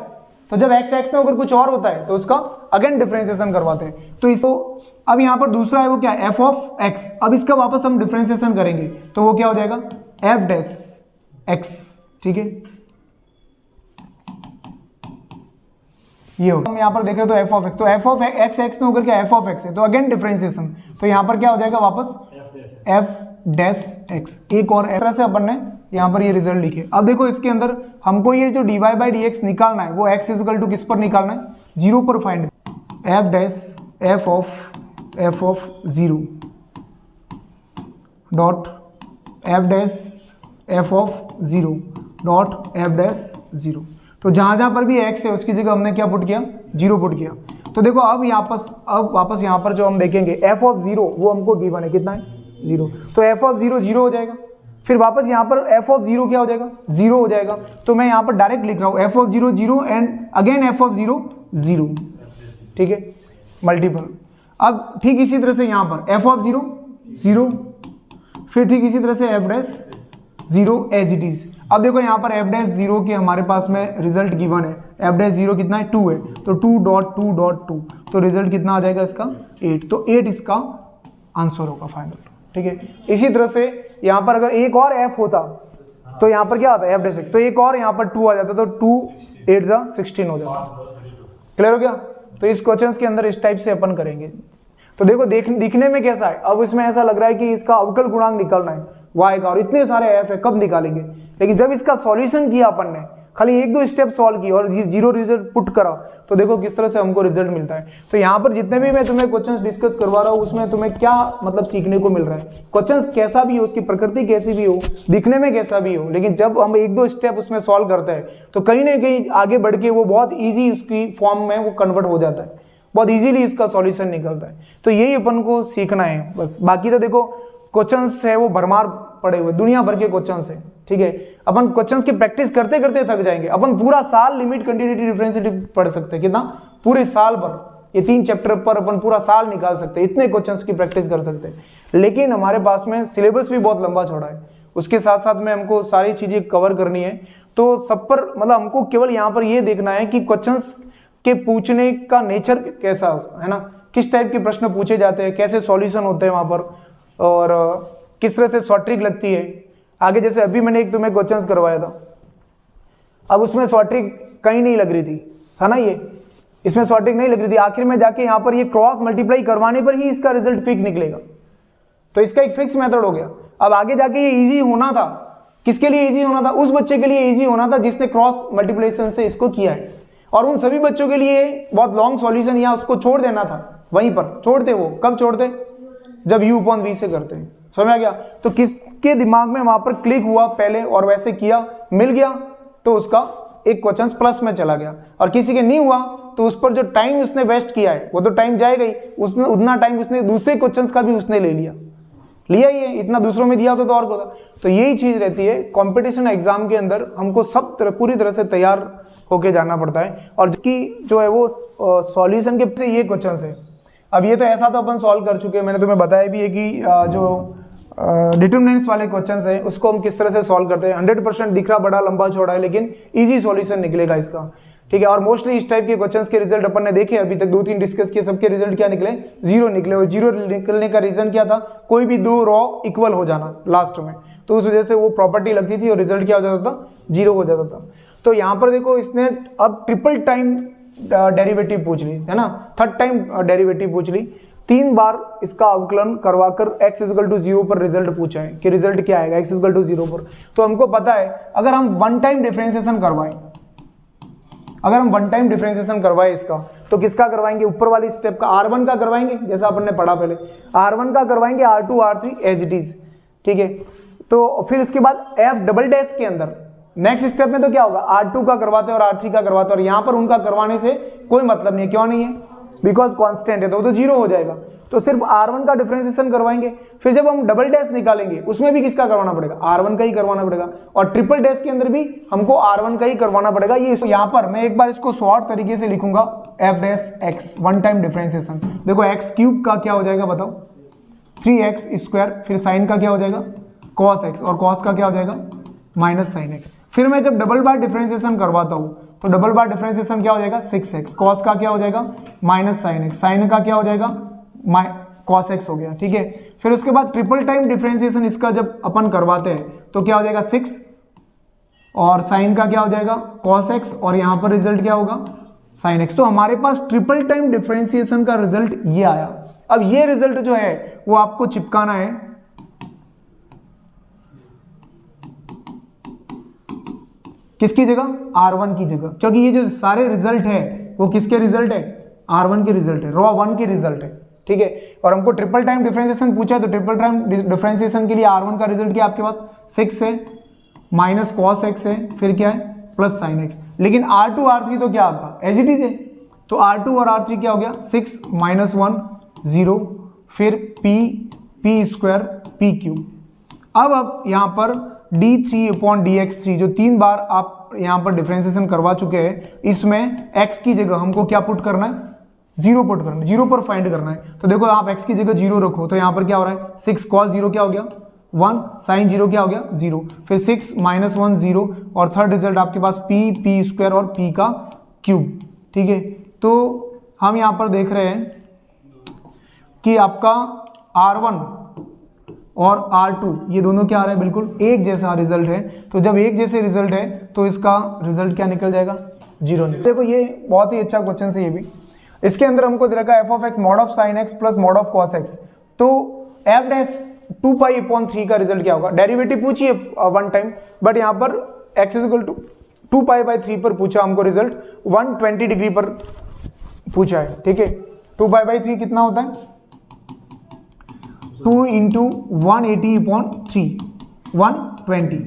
तो जब x में अगर कुछ और होता है तो उसका अगेन डिफरेंशिएशन करवाते हैं। तो इसको अब यहां पर दूसरा है वो क्या है, f(x), अब इसका वापस हम डिफरेंशिएशन करेंगे तो वो क्या हो जाएगा, f'(x), ठीक है। ये हो, हम यहां पर देख रहे तो f(x), तो f(x) में होकर क्या f(x) है, तो अगेन डिफरेंशिएशन, तो यहां पर क्या हो जाएगा वापस f'(x), एक और तरह से अपन ने यहां पर ये रिजल्ट लिखे। अब देखो इसके अंदर हमको ये जो dy/dx निकालना है वो x = किस पर निकालना है, 0 पर find, f(f)(0) dot f'(f)(0) dot f'(0), तो जहां पर भी x है उसकी जगह हमने क्या पुट किया, 0 पुट किया। तो देखो अब वापस यहां पर जो हम देखेंगे f(0) वो हमको गिवन है, कितना है, 0, तो f(0) 0 हो जाएगा। फिर वापस यहाँ पर एफ ऑफ जीरो क्या हो जाएगा, जीरो हो जाएगा। तो मैं यहाँ पर डायरेक्ट लिख रहा हूँ F of zero zero and again F of zero zero, ठीक है, मल्टीपल। अब ठीक इसी तरह से यहाँ पर एफ ऑफ जीरो जीरो, फिर ठीक इसी तरह से f dash zero as it is. अब देखो यहाँ पर एफ डैश जीरो के हमारे पास में रिजल्ट गिवन है, एफ डैश जीरो कितना है, 2 है, तो 2.2.2, तो रिजल्ट कितना आ जाएगा इसका 8, तो 8 इसका आंसर होगा फाइनल, ठीक है। इसी तरह से यहाँ पर अगर एक और एफ होता तो यहाँ पर क्या आता है एफ डैश 6, तो एक और यहाँ पर 2 आ जाता, तो 2 8 जा 16 हो जाता। क्लियर हो गया। तो इस क्वेश्चंस के अंदर इस टाइप से अपन करेंगे। तो देखो दिखने में कैसा है, अब इसमें ऐसा लग रहा है कि इसका अवकल गुणांक निकालना है y का, और इतने सारे एफ है कब निकालेंगे, लेकिन जब इसका सॉल्यूशन किया अपन ने, खाली एक दो स्टेप सॉल्व की और जीरो रिजल्ट पुट करा, तो देखो किस तरह से हमको रिजल्ट मिलता है। तो यहाँ पर जितने भी मैं तुम्हें क्वेश्चंस डिस्कस करवा रहा हूँ उसमें तुम्हें क्या मतलब सीखने को मिल रहा है, क्वेश्चंस कैसा भी हो, उसकी प्रकृति कैसी भी हो, दिखने में कैसा भी हो, लेकिन जब हम एक दो स्टेप उसमें सॉल्व करते हैं तो कहीं ना कहीं आगे बढ़ के वो बहुत ईजी उसकी फॉर्म में वो कन्वर्ट हो जाता है, बहुत इजीली इसका सॉल्यूशन निकलता है। तो यही अपन को सीखना है बस। बाकी तो देखो क्वेश्चंस है वो भरमार पड़े हुए, दुनिया भर के क्वेश्चंस है, ठीक है। अपन क्वेश्चंस की प्रैक्टिस करते करते थक जाएंगे। अपन पूरा साल लिमिट, कंटिन्यूटी, डिफरेंशिएटिव पढ़ सकते हैं, कितना, पूरे साल भर, ये 3 चैप्टर पर अपन पूरा साल निकाल सकते हैं, इतने क्वेश्चंस की प्रैक्टिस कर सकते हैं। लेकिन हमारे पास में सिलेबस भी बहुत लंबा चौड़ा है, उसके साथ साथ में हमको सारी चीजें कवर करनी है। तो सब पर मतलब हमको केवल यहाँ पर ये देखना है कि क्वेश्चंस के पूछने का नेचर कैसा है ना, किस टाइप के प्रश्न पूछे जाते हैं, कैसे सॉल्यूशन होते हैं वहां पर, और किस तरह से शॉर्ट ट्रिक लगती है आगे। जैसे अभी मैंने एक तुम्हें क्वेश्चंस करवाया था, अब उसमें शॉर्ट ट्रिक कहीं नहीं लग रही थी, है ना, ये इसमें शॉर्ट ट्रिक नहीं लग रही थी, आखिर में जाके यहाँ पर ये क्रॉस मल्टीप्लाई करवाने पर ही इसका रिजल्ट पिक निकलेगा। तो इसका एक फिक्स मेथड हो गया। अब आगे जाके ये इजी होना था, किसके लिए इजी होना था, उस बच्चे के लिए इजी होना था जिसने क्रॉस मल्टीप्लिकेशन से इसको किया है, और उन सभी बच्चों के लिए बहुत लॉन्ग सॉल्यूशन या उसको छोड़ देना था, वहीं पर छोड़ते, वो कब छोड़ते, जब u/v से करते हैं, समझ आ गया। तो किसके दिमाग में वहां पर क्लिक हुआ पहले और वैसे किया, मिल गया, तो उसका एक क्वेश्चन प्लस में चला गया, और किसी के नहीं हुआ तो उस पर जो टाइम उसने वेस्ट किया है वो तो टाइम जाएगा ही, उसने उतना टाइम उसने दूसरे क्वेश्चंस का भी उसने ले लिया ही है, इतना दूसरों में दिया होता तो और होता। तो यही चीज रहती है कंपटीशन एग्जाम के अंदर, हमको सब पूरी तरह से तैयार होके जाना पड़ता है, और जिसकी जो है वो सॉल्यूशन के से ये क्वेश्चन है। अब ये तो ऐसा तो अपन सॉल्व कर चुके हैं, मैंने तुम्हें बताया भी है कि जो डिटरमिनेंट्स वाले क्वेश्चंस हैं उसको हम किस तरह से सॉल्व करते हैं। 100% दिख रहा बड़ा लंबा चौड़ा है, लेकिन इजी सॉल्यूशन निकलेगा इसका, ठीक है। और मोस्टली इस टाइप के क्वेश्चंस के रिजल्ट अपन ने देखे अभी तक, 2-3 डिस्कस किए, सबके रिजल्ट क्या निकले, 0 निकले। और 0 निकलने का रीजन क्या था, कोई भी 2 रॉ इक्वल हो जाना लास्ट में, तो उस वजह से वो प्रॉपर्टी लगती थी और रिजल्ट क्या हो जाता था, 0 हो जाता था। तो यहाँ पर देखो इसने अब ट्रिपल टाइम डेरिवेटिव पूछ ली है ना, थर्ड टाइम डेरिवेटिव पूछ ली, 3 बार इसका अवकलन करवाकर x = 0 पर रिजल्ट पूछा है कि रिजल्ट क्या आएगा x = 0 पर। तो हमको पता है अगर हम वन टाइम डिफरेंशिएशन करवाएं, अगर हम वन टाइम डिफरेंशिएशन करवाएं इसका, तो किसका करवाएंगे, ऊपर वाली स्टेप का r1 का करवाएंगे, जैसा अपन ने पढ़ा पहले, r1 का करवाएंगे, r2 r3 as it is, ठीक है। तो फिर उसके बाद f डबल डैश के अंदर नेक्स्ट स्टेप में तो क्या होगा, r2 का करवाते हैं और r3 का करवाते हैं, और यहां पर उनका करवाने से कोई मतलब नहीं है, क्यों नहीं है, बिकॉज कांस्टेंट है, तो वो तो 0 हो जाएगा। तो सिर्फ r1 का डिफरेंशिएशन करवाएंगे। फिर जब हम डबल डैश निकालेंगे उसमें भी किसका करवाना पड़ेगा, r1 का ही करवाना पड़ेगा, और ट्रिपल डैश के अंदर भी हमको r1 का ही करवाना पड़ेगा। ये यहाँ पर मैं एक बार इसको शॉर्ट तरीके से लिखूंगा, f dash x one time differentiation. देखो x³ का क्या हो जाएगा बताओ, 3x², फिर साइन का क्या हो जाएगा, cos x, और cos का क्या हो जाएगा, -sin x। फिर मैं जब डबल बार डिफरेंशिएशन करवाता हूं तो डबल बार डिफरेंशिएशन क्या हो जाएगा, 6x, cos का क्या हो जाएगा, -sin x, साइन का क्या हो जाएगा, cos x हो गया, ठीक है। फिर उसके बाद ट्रिपल टाइम डिफरेंशिएशन इसका जब अपन करवाते हैं तो क्या हो जाएगा, 6, और साइन का क्या हो जाएगा, cos x, और यहां पर रिजल्ट क्या होगा, sin x। तो हमारे पास ट्रिपल टाइम डिफरेंशिएशन का रिजल्ट ये आया। अब ये रिजल्ट जो है वो आपको चिपकाना है किसकी जगह, r1 की जगह, क्योंकि ये जो सारे रिजल्ट है वो किसके रिजल्ट है, r1 के रिजल्ट है, रॉ 1 के रिजल्ट है, ठीक है। और हमको ट्रिपल टाइम डिफरेंशिएशन पूछा है, तो ट्रिपल टाइम डिफरेंशिएशन के लिए r1 का रिजल्ट क्या आपके पास, 6 है, -cos x है, फिर क्या है, +sin x। लेकिन r2 r3 तो क्या आपका एज इट इज है, तो r2 और r3 क्या हो गया, 6 -1 0, फिर p² p³ अब यहाँ पर d3/dx3 जो 3 बार आप यहाँ पर डिफरेंशिएशन करवा चुके हैं, इसमें x की जगह हमको क्या पुट करना है, 0 पुट करना है, 0 पर फाइंड करना है। तो देखो आप x की जगह 0 रखो तो यहाँ पर क्या हो रहा है, 6 cos 0 क्या हो गया 1, sin 0 क्या हो गया 0, फिर 6 - 1 0, और थर्ड रिजल्ट आपके पास p² और p का क्यूब। ठीक है, तो हम यहाँ पर देख रहे हैं कि आपका R1 और R2 ये दोनों क्या आ रहा है, बिल्कुल एक जैसा रिजल्ट है। तो जब एक जैसे रिजल्ट है तो इसका रिजल्ट क्या निकल जाएगा, 0 निकल। देखो ये बहुत ही अच्छा क्वेश्चन है ये भी। इसके अंदर हमको दे रखा है f(x) mod of sin x plus mod of cos x। तो f'(2π/3) का रिजल्ट क्या होगा, डेरिवेटिव पूछिए वन टाइम, बट यहाँ पर x = 2π/3 पर पूछा हमको रिजल्ट, 120 डिग्री पर पूछा है। ठीक है, 2π/3 कितना होता है, 2 × 180/3 120।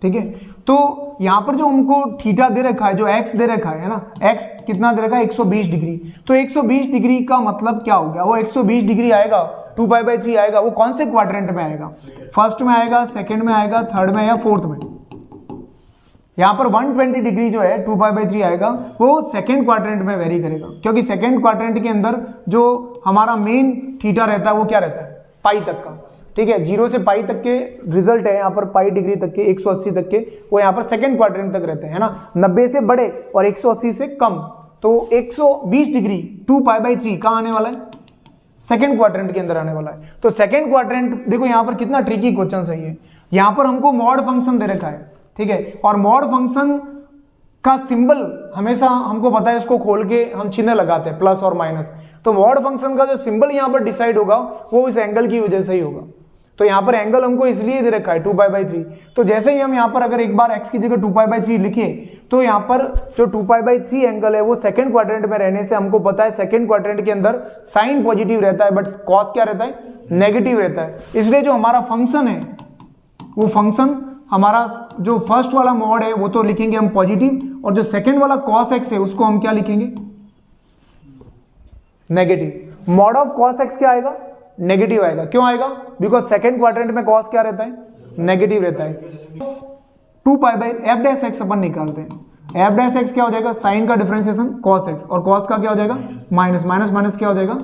ठीक है, तो यहां पर जो हमको थीटा दे रखा है, जो x दे रखा है ना, x कितना दे रखा है 120 डिग्री। तो 120 डिग्री का मतलब क्या हो गया, वो 120 डिग्री आएगा, 2π/3 आएगा, वो कौन से क्वाड्रेंट में आएगा, फर्स्ट में आएगा, सेकंड में आएगा, थर्ड में या फोर्थ में। यहाँ पर 120 डिग्री जो है 2π/3 आएगा, वो सेकेंड क्वाड्रेंट में वेरी करेगा, क्योंकि सेकेंड क्वाड्रेंट के अंदर जो हमारा मेन थीटा रहता है वो क्या रहता है, पाई तक का। ठीक है, 0 से पाई तक के रिजल्ट है यहाँ पर, पाई डिग्री तक के, 180 तक के, वो यहाँ पर सेकेंड क्वाड्रेंट तक रहते हैं, है ना, 90 से बड़े और 180 से कम। तो 120 डिग्री 2π/3 कहाँ आने वाला है, सेकेंड क्वाड्रेंट के अंदर आने वाला है। तो सेकेंड क्वाड्रेंट देखो यहाँ पर कितना ट्रिकी क्वेश्चन सही है। यहाँ पर हमको मॉड फंक्शन दे रखा है, ठीक है, और मॉड फंक्शन का सिंबल हमेशा हमको पता है, इसको खोल के हम चिन्ह लगाते हैं प्लस और माइनस। तो मॉड फंक्शन का जो सिंबल यहाँ पर डिसाइड होगा वो इस एंगल की वजह से ही होगा। तो यहाँ पर एंगल हमको इसलिए दे रखा है 2π/3। तो जैसे ही हम यहाँ पर अगर एक बार x की जगह 2π/3 लिखिए, तो यहाँ पर जो 2π/3 एंगल है वो सेकंड क्वाड्रेंट में रहने से हमको पता है सेकंड क्वाड्रेंट के अंदर साइन पॉजिटिव रहता है, बट कॉस क्या रहता है, नेगेटिव रहता है। इसलिए जो हमारा फंक्शन है, वो फंक्शन हमारा जो फर्स्ट वाला मॉड है वो तो लिखेंगे हम पॉजिटिव, और जो सेकंड वाला cos x है उसको हम क्या लिखेंगे, negative. Mod of cos x क्या आएगा, नेगेटिव आएगा। क्यों आएगा, बिकॉज सेकंड क्वाड्रेंट में cos क्या रहता है, नेगेटिव रहता है। 2π/f' अपन निकालते हैं, f' क्या हो जाएगा, साइन का डिफरेंशिएशन cos x, और cos का क्या हो जाएगा, माइनस, माइनस माइनस क्या हो जाएगा,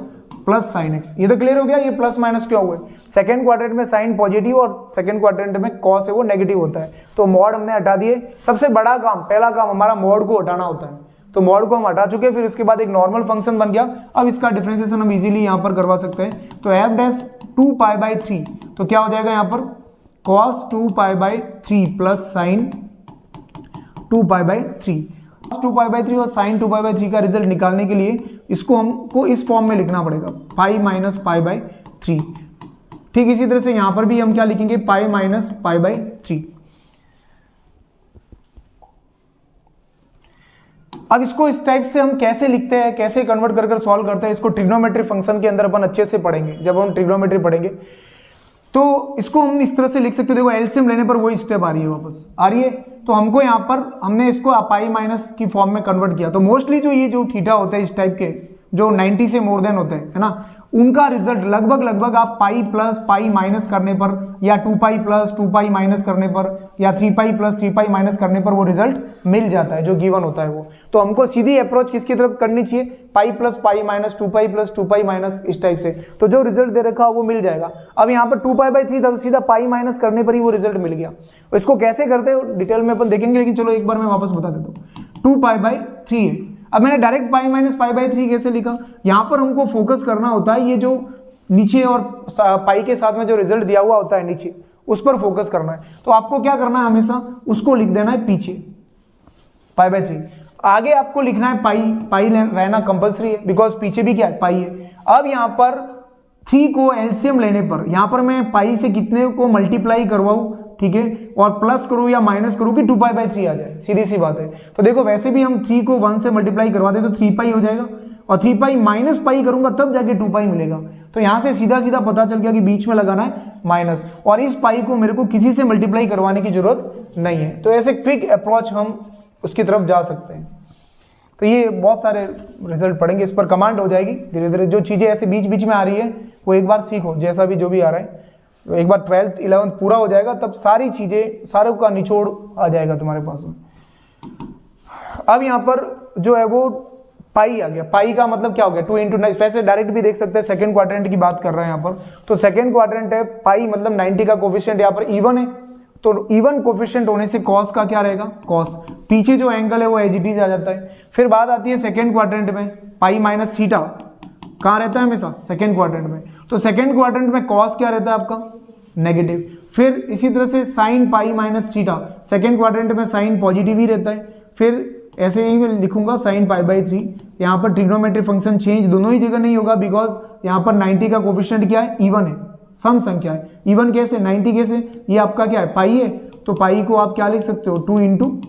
प्लस साइन x। ये तो क्लियर हो गया, ये प्लस माइनस क्या हुआ है, सेकंड क्वाड्रेंट में साइन पॉजिटिव और सेकंड क्वाड्रेंट में cos है वो नेगेटिव होता है। तो मॉड हमने हटा दिए। सबसे बड़ा काम, पहला काम हमारा मॉड को हटाना होता है, तो मॉड को हम हटा चुके, फिर उसके बाद एक नॉर्मल फंक्शन बन गया। अब इसका डिफरेंशिएशन हम इजीली यहाँ पर करवा सकते हैं। तो f' 2π/3 तो क्या हो जाएगा यहाँ पर, cos 2π/3 प्लस साइन 2π/3। 2π/3 और sin 2π/3 का रिजल्ट निकालने के लिए इसको हमको इस फॉर्म में लिखना पड़ेगा, पाई माइनस π/3। ठीक इसी तरह से यहां पर भी हम क्या लिखेंगे, पाई माइनस π/3। अब इसको इस टाइप से हम कैसे लिखते हैं, कैसे कन्वर्ट कर सॉल्व करते हैं, इसको ट्रिग्नोमेट्री फंक्शन के अंदर अपन अच्छे से पढ़ेंगे। जब हम ट्रिग्नोमेट्री पढ़ेंगे तो इसको हम इस तरह से लिख सकते हैं। देखो एलसीएम लेने पर वही स्टेप आ रही है, वापस आ रही है। तो हमको यहाँ पर हमने इसको पाई माइनस की फॉर्म में कन्वर्ट किया। तो मोस्टली जो ये जो थीटा होते हैं इस टाइप के, जो 90 से मोर देन होते हैं, है ना, उनका रिजल्ट लगभग आप पाई प्लस पाई माइनस करने पर, या 2π प्लस 2π माइनस करने पर, या 3π प्लस 3π माइनस करने पर वो रिजल्ट मिल जाता है जो गिवन होता है वो। तो हमको सीधी अप्रोच किसकी तरफ करनी चाहिए, pi plus pi minus 2π plus 2π minus, इस टाइप से। तो जो रिजल्ट दे रखा वो मिल जाएगा। अब यहाँ पर 2π/3 था तो सीधा पाई माइनस करने पर ही वो रिजल्ट मिल गया। इसको कैसे करते हो डिटेल में अपन देखेंगे, लेकिन चलो एक बार मैं वापस बता देता हूँ। 2π/3 है। अब मैंने डायरेक्ट पाई माइनस π/3 कैसे लिखा, यहां पर हमको फोकस करना होता है ये जो नीचे और पाई के साथ में जो रिजल्ट दिया हुआ होता है नीचे, उस पर फोकस करना है। तो आपको क्या करना है, हमेशा उसको लिख देना है पीछे π/3। आगे आपको लिखना है पाई रहना कंपलसरी है, बिकॉज पीछे भी क्या है, पाई है। अब यहां पर 3 को एलसीएम लेने पर, यहां पर मैं पाई से कितने को मल्टीप्लाई करवाऊं, ठीक है, और प्लस करूं या माइनस करूं कि 2π/3 आ जाए, सीधी सी बात है। तो देखो वैसे भी हम 3 को 1 से मल्टीप्लाई करवा दे तो 3π हो जाएगा, और 3π माइनस पाई करूंगा तब जाके 2π मिलेगा। तो यहां से सीधा सीधा पता चल गया कि बीच में लगाना है माइनस, और इस पाई को मेरे को किसी से मल्टीप्लाई करवाने की जरूरत नहीं है। तो ऐसे क्विक अप्रोच हम उसकी तरफ जा सकते हैं। तो ये बहुत सारे रिजल्ट पढ़ेंगे, इस पर कमांड हो जाएगी धीरे धीरे। जो चीजें ऐसे बीच बीच में आ रही है वो एक बार सीखो, जैसा भी जो भी आ रहा है एक बार 12th 11th पूरा हो जाएगा तब सारी चीज़ें, सारों का निचोड़ आ जाएगा तुम्हारे पास में। अब यहाँ पर जो है वो पाई आ गया। पाई का मतलब क्या हो गया, 2 इंटू 9। वैसे डायरेक्ट भी देख सकते हैं, सेकंड क्वाड्रेंट की बात कर रहे हैं यहाँ पर, तो सेकंड क्वाड्रेंट है, पाई मतलब 90 का कोफिशिएंट यहाँ पर इवन है, तो इवन कोफिशिएंट होने से कॉस का क्या रहेगा, कॉस, पीछे जो एंगल है वो एज इट इज आ जाता है। फिर बात आती है सेकंड क्वाड्रेंट में, पाई माइनस थीटा कहाँ रहता है हमेशा, सेकंड क्वाड्रेंट में, तो सेकंड क्वाड्रेंट में कॉस क्या रहता है आपका, नेगेटिव। फिर इसी तरह से sine pi minus theta, second quadrant में साइन पॉजिटिव ही रहता है। फिर ऐसे ही मैं लिखूंगा साइन पाई बाई 3, यहाँ पर ट्रिग्नोमेट्री फंक्शन चेंज दोनों ही जगह नहीं होगा, बिकॉज यहाँ पर 90 का कोफिशिएंट क्या है, इवन है, सम संख्या है। इवन कैसे, 90 कैसे, ये आपका क्या है, पाई है, तो पाई को आप क्या लिख सकते हो, 2 इंटू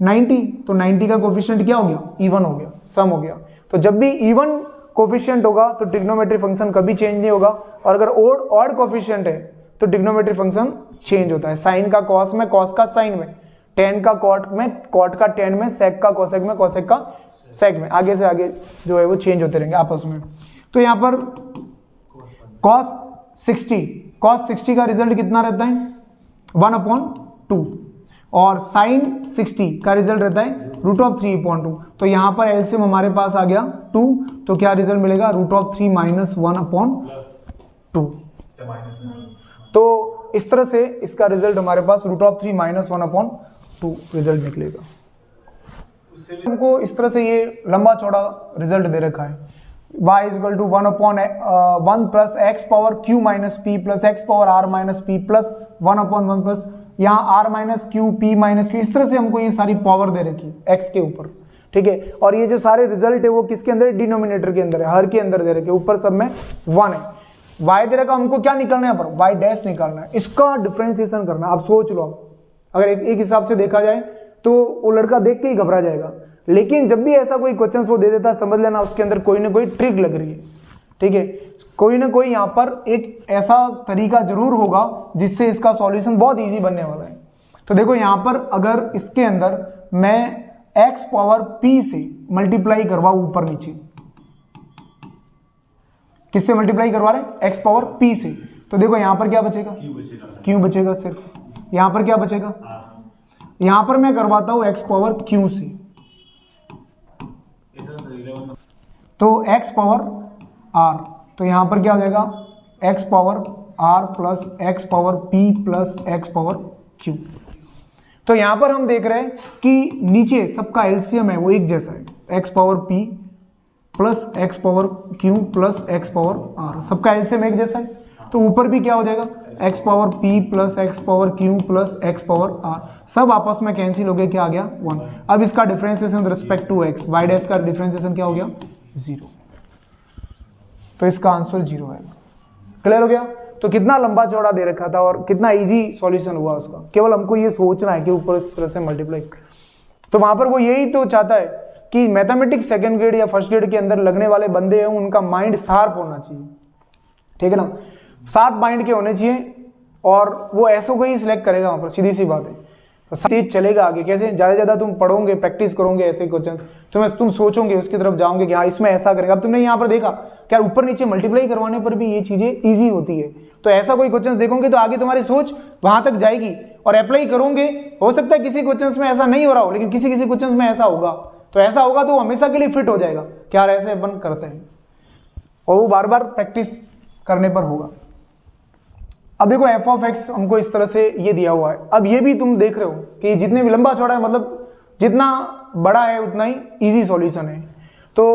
90, तो 90 का कोफिशिएंट क्या हो गया, इवन हो गया, सम हो गया। तो जब भी इवन कोफिशिएंट होगा तो ट्रिग्नोमेट्री फंक्शन कभी चेंज नहीं होगा, और अगर ऑड कोफिशिएंट है तो ट्रिग्नोमेट्री फंक्शन चेंज होता है। साइन का कॉस में, कॉस का साइन में, टेन का कॉट में, कॉट का टेन में, सेक का कोसेक में, कोसेक का सेक में, आगे से आगे जो है वो चेंज होते रहेंगे आपस में। तो यहाँ पर कॉस 60 का रिजल्ट कितना रहता है, 1/2, और साइन 60 का रिजल्ट रहता है √3/2। तो यहाँ पर एलसीएम हमारे पास आ गया 2, तो क्या रिजल्ट मिलेगा, √3 - 1/2। तो इस तरह से इसका रिजल्ट हमारे पास √3 - 1/2 रिजल्ट निकलेगा। हमको इस तरह से ये लंबा चौड़ा रिजल्ट दे रखा है, y = 1/1 + x power q - p + x power r - p + 1/1 plus यहाँ r - q p - q, इस तरह से हमको ये सारी पावर दे रखी है x के ऊपर, ठीक है। और ये जो सारे रिजल्ट है वो किसके अंदर है, डिनोमिनेटर के अंदर है, हर के अंदर दे रखे, ऊपर सब में 1 है। y दे रखा, हमको क्या निकालना है, यहाँ पर y डैश निकालना है, इसका डिफ्रेंसिएशन करना है। आप सोच लो, अगर एक हिसाब से देखा जाए तो वो लड़का देख के ही घबरा जाएगा, लेकिन जब भी ऐसा कोई क्वेश्चन वो दे देता है, समझ लेना उसके अंदर कोई ना कोई ट्रिक लग रही है, ठीक है। कोई ना कोई यहाँ पर एक ऐसा तरीका जरूर होगा जिससे इसका सॉल्यूशन बहुत इजी बनने वाला है। तो देखो यहाँ पर अगर इसके अंदर मैं x पावर p से मल्टीप्लाई करवाऊं ऊपर नीचे, किससे मल्टीप्लाई करवा रहे हैं, x पावर p से, तो देखो यहाँ पर क्या बचेगा, q बचेगा सिर्फ, यहाँ पर क्या बचेगा, यहाँ पर मैं करवाता हूँ x पावर q से, तो x पावर r, तो यहाँ पर क्या हो जाएगा, x power r plus x power p plus x power q। तो यहाँ पर हम देख रहे हैं कि नीचे सबका एलसीएम है वो एक जैसा है, x power p plus x power q plus x power r, सबका एलसीएम एक जैसा है। तो ऊपर भी क्या हो जाएगा, x power p plus x power q plus x power r, सब आपस में कैंसिल हो गए, क्या आ गया, 1। अब इसका differentiation respect to x, y dash का डिफरेंशिएशन क्या हो गया, 0, तो इसका आंसर 0 है। क्लियर हो गया। तो कितना लंबा चौड़ा दे रखा था और कितना इजी सॉल्यूशन हुआ उसका, केवल हमको ये सोचना है कि ऊपर इस तरह से मल्टीप्लाई। तो वहां पर वो यही तो चाहता है कि मैथमेटिक्स सेकंड ग्रेड या फर्स्ट ग्रेड के अंदर लगने वाले बंदे हैं उनका माइंड शार्प होना चाहिए, ठीक है ना, 7 माइंड के होने चाहिए, और वो ऐसो को ही सिलेक्ट करेगा वहां पर, सीधी सी बात है। तेज चलेगा आगे कैसे, ज्यादा तुम पढ़ोगे, प्रैक्टिस करोगे ऐसे क्वेश्चंस, तुम सोचोगे उसकी तरफ जाओगे कि हाँ इसमें ऐसा करेगा। अब तुमने यहाँ पर देखा क्या ऊपर नीचे मल्टीप्लाई करवाने पर भी ये चीजें इजी होती है, तो ऐसा कोई क्वेश्चंस देखोगे तो आगे तुम्हारी सोच वहां तक जाएगी और अप्लाई करोगे। हो सकता है किसी क्वेश्चंस में ऐसा नहीं हो रहा हो, लेकिन किसी क्वेश्चंस में ऐसा होगा, तो ऐसा होगा तो हमेशा के लिए फिट हो जाएगा, क्या ऐसे अपन करते हैं, और वो बार बार प्रैक्टिस करने पर होगा। अब देखो f ऑफ x हमको इस तरह से ये दिया हुआ है। अब ये भी तुम देख रहे हो कि जितने भी लंबा चौड़ा है, मतलब जितना बड़ा है उतना ही इजी सॉल्यूशन है। तो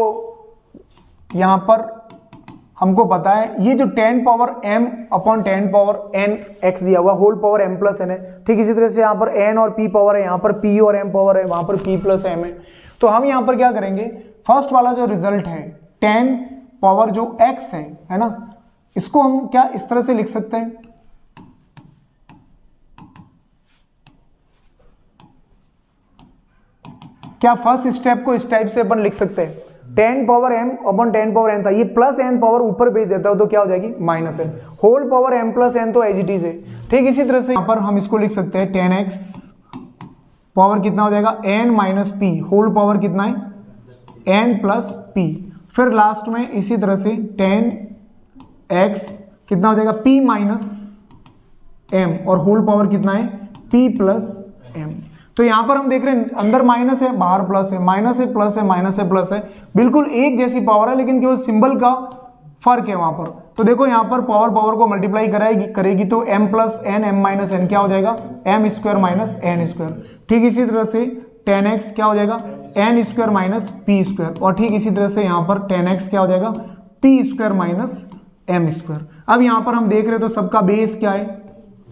यहां पर हमको पता है ये जो 10 power m upon 10 power n x दिया हुआ, whole power m plus n है, ठीक इसी तरह से यहाँ पर n और p पावर है, यहाँ पर p और m पावर है, वहां पर p प्लस m है। तो हम यहाँ पर क्या करेंगे, फर्स्ट वाला जो रिजल्ट है 10 पावर जो x है ना, इसको हम क्या इस तरह से लिख सकते हैं, क्या फर्स्ट स्टेप को इस टाइप से अपन लिख सकते हैं, 10 power m upon 10 power n था, ये प्लस n पावर ऊपर भेज देता हूं तो क्या हो जाएगी, minus n, whole power m plus n तो एज इट इज है, ठीक। इसी तरह से यहां पर हम इसको लिख सकते हैं 10x पावर कितना हो जाएगा, n minus p, whole power कितना है, n प्लस p, फिर लास्ट में इसी तरह से 10x कितना हो जाएगा, p माइनस m और होल पावर कितना है p प्लस m। तो यहाँ पर हम देख रहे हैं अंदर माइनस है बाहर प्लस है, माइनस है प्लस है, माइनस है प्लस है, बिल्कुल एक जैसी पावर है लेकिन केवल सिंबल का फर्क है वहां पर। तो देखो यहाँ पर पावर पावर को मल्टीप्लाई करेगी तो m plus n m minus n क्या हो जाएगा m square minus n square. ठीक इसी तरह से 10x क्या हो जाएगा n square minus p square, और ठीक इसी तरह से यहाँ पर 10x क्या हो जाएगा p square minus m square. अब यहाँ पर हम देख रहे हैं तो सबका बेस क्या है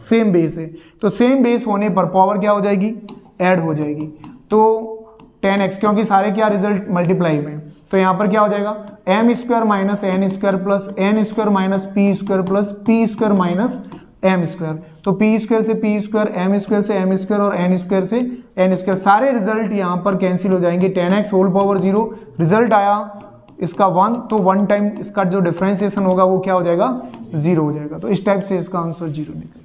सेम बेस है, तो सेम बेस होने पर पावर क्या हो जाएगी ऐड हो जाएगी। तो 10x क्योंकि सारे क्या रिजल्ट मल्टीप्लाई में, तो यहाँ पर क्या हो जाएगा m square minus n square plus n square minus p square plus p square minus m square. तो पी स्क्वायर से पी स्क्वायर, एम स्क्वायर से एम स्क्वायर और एन स्क्वायर से एन स्क्वायर, सारे रिजल्ट यहाँ पर कैंसिल हो जाएंगे। 10x होल पावर 0 रिजल्ट आया इसका 1, तो 1 टाइम इसका जो डिफरेंशिएशन होगा वो क्या हो जाएगा 0 हो जाएगा। तो इस टाइप से इसका आंसर 0 निकलेगा।